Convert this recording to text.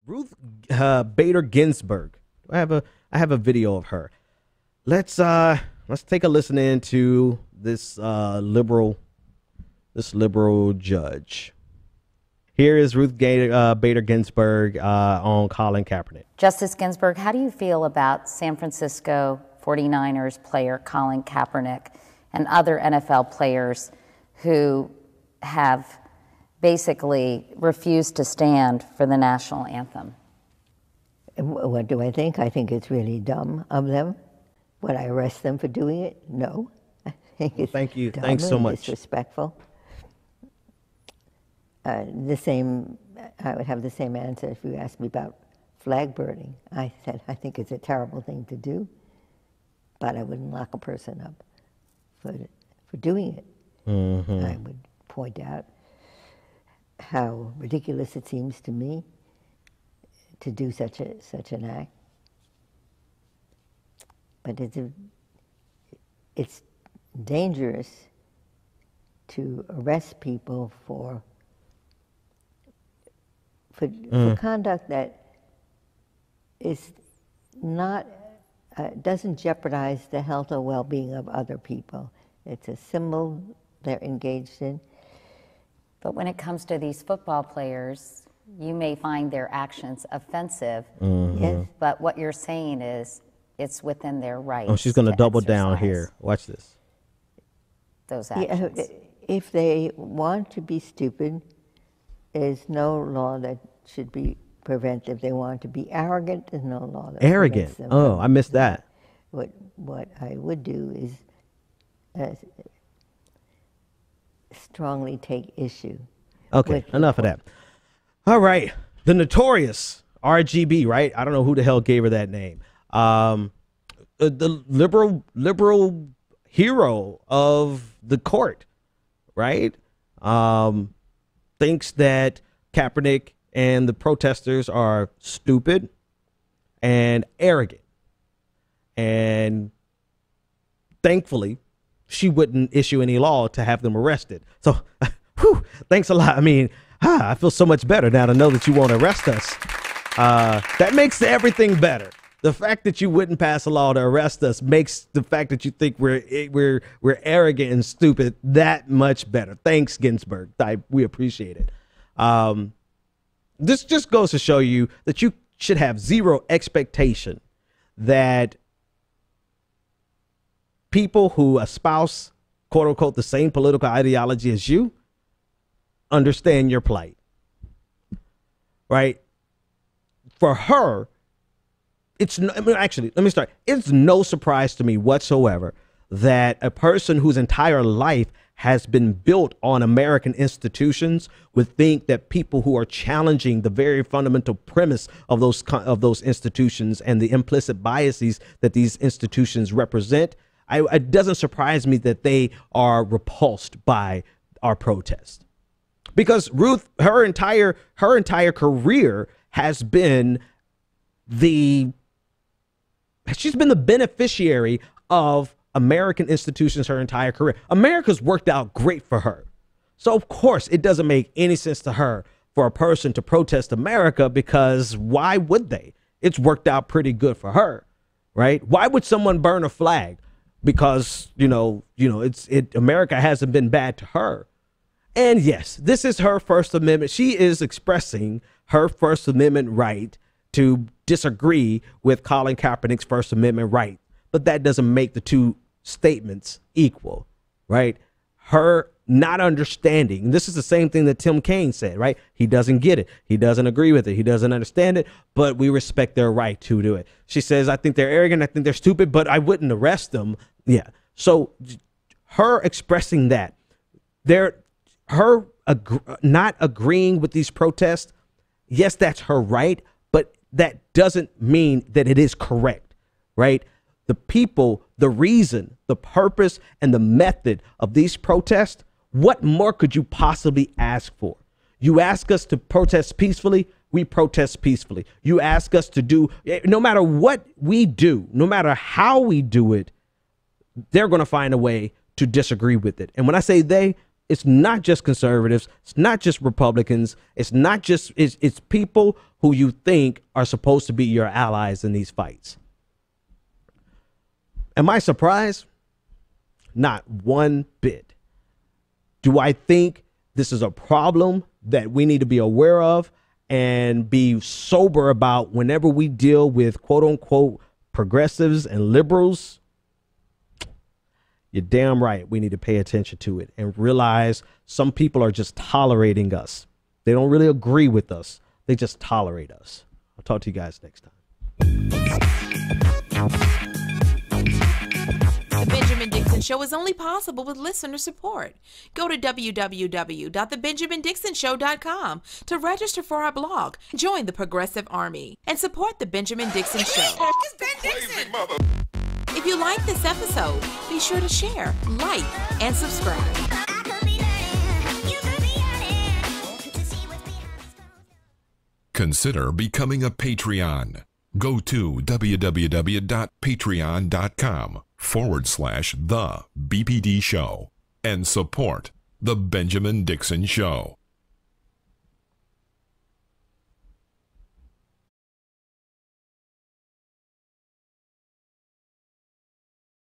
Ruth Bader Ginsburg. I have a video of her. Let's take a listen into this liberal judge. Here is Ruth Bader Ginsburg on Colin Kaepernick. Justice Ginsburg, how do you feel about San Francisco 49ers player Colin Kaepernick and other NFL players who have basically refused to stand for the national anthem? What do I think? I think it's really dumb of them. Would I arrest them for doing it? No. I think it's Thank you. dumb Thanks so and much. Disrespectful. I would have the same answer if you asked me about flag burning. I said, I think it's a terrible thing to do, but I wouldn't lock a person up for doing it. Mm-hmm. I would point out how ridiculous it seems to me to do such an act. But it's dangerous to arrest people for conduct that is not doesn't jeopardize the health or well-being of other people. It's a symbol they're engaged in. But when it comes to these football players, you may find their actions offensive. Mm-hmm. Yes. But what you're saying is it's within their rights. Oh, she's going to double down exercise here. Watch this. those actions. Yeah, if they want to be stupid, there's no law that should be preventive. If they want to be arrogant, there's no law that Arrogant. prevents them. Oh, I missed that. What I would do is strongly take issue. Okay, enough of that. All right. The notorious RGB, right? I don't know who the hell gave her that name. The liberal hero of the court, right? Thinks that Kaepernick and the protesters are stupid and arrogant. And thankfully, she wouldn't issue any law to have them arrested. So, whew, thanks a lot. I mean, I feel so much better now to know that you won't arrest us. That makes everything better. The fact that you wouldn't pass a law to arrest us makes the fact that you think we're arrogant and stupid that much better. Thanks, Ginsburg. We appreciate it. This just goes to show you that you should have zero expectation that people who espouse, quote unquote, the same political ideology as you understand your plight, right? For her, it's no, actually, let me start. It's no surprise to me whatsoever that a person whose entire life has been built on American institutions would think that people who are challenging the very fundamental premise of those institutions and the implicit biases that these institutions represent, it doesn't surprise me that they are repulsed by our protest. Because Ruth, her entire career has been she's been the beneficiary of American institutions her entire career. America's worked out great for her. So of course it doesn't make any sense to her for a person to protest America, because why would they? It's worked out pretty good for her, right? Why would someone burn a flag? Because, America hasn't been bad to her. And yes, this is her First Amendment. She is expressing her First Amendment right to disagree with Colin Kaepernick's First Amendment right. But that doesn't make the two statements equal, right? Her not understanding. This is the same thing that Tim Kaine said, right? He doesn't get it. He doesn't agree with it. He doesn't understand it, but we respect their right to do it. She says, I think they're arrogant. I think they're stupid, but I wouldn't arrest them. Yeah. So her expressing that, her not agreeing with these protests, yes, that's her right, but that doesn't mean that it is correct, right? The people, the reason, the purpose, and the method of these protests, what more could you possibly ask for? You ask us to protest peacefully, we protest peacefully. You ask us to do, no matter what we do, no matter how we do it, they're going to find a way to disagree with it. And when I say they, It's not just conservatives. It's not just Republicans. It's not just, it's people who you think are supposed to be your allies in these fights. Am I surprised? Not one bit. Do I think this is a problem that we need to be aware of and be sober about whenever we deal with quote unquote progressives and liberals? You're damn right. We need to pay attention to it and realize some people are just tolerating us. They don't really agree with us. They just tolerate us. I'll talk to you guys next time. The Benjamin Dixon Show is only possible with listener support. Go to www.thebenjamindixonshow.com to register for our blog, join the Progressive Army, and support The Benjamin Dixon Show. It's Ben Dixon! If you like this episode, be sure to share, like, and subscribe. Consider becoming a Patreon. Go to www.patreon.com/The BPD Show and support The Benjamin Dixon Show.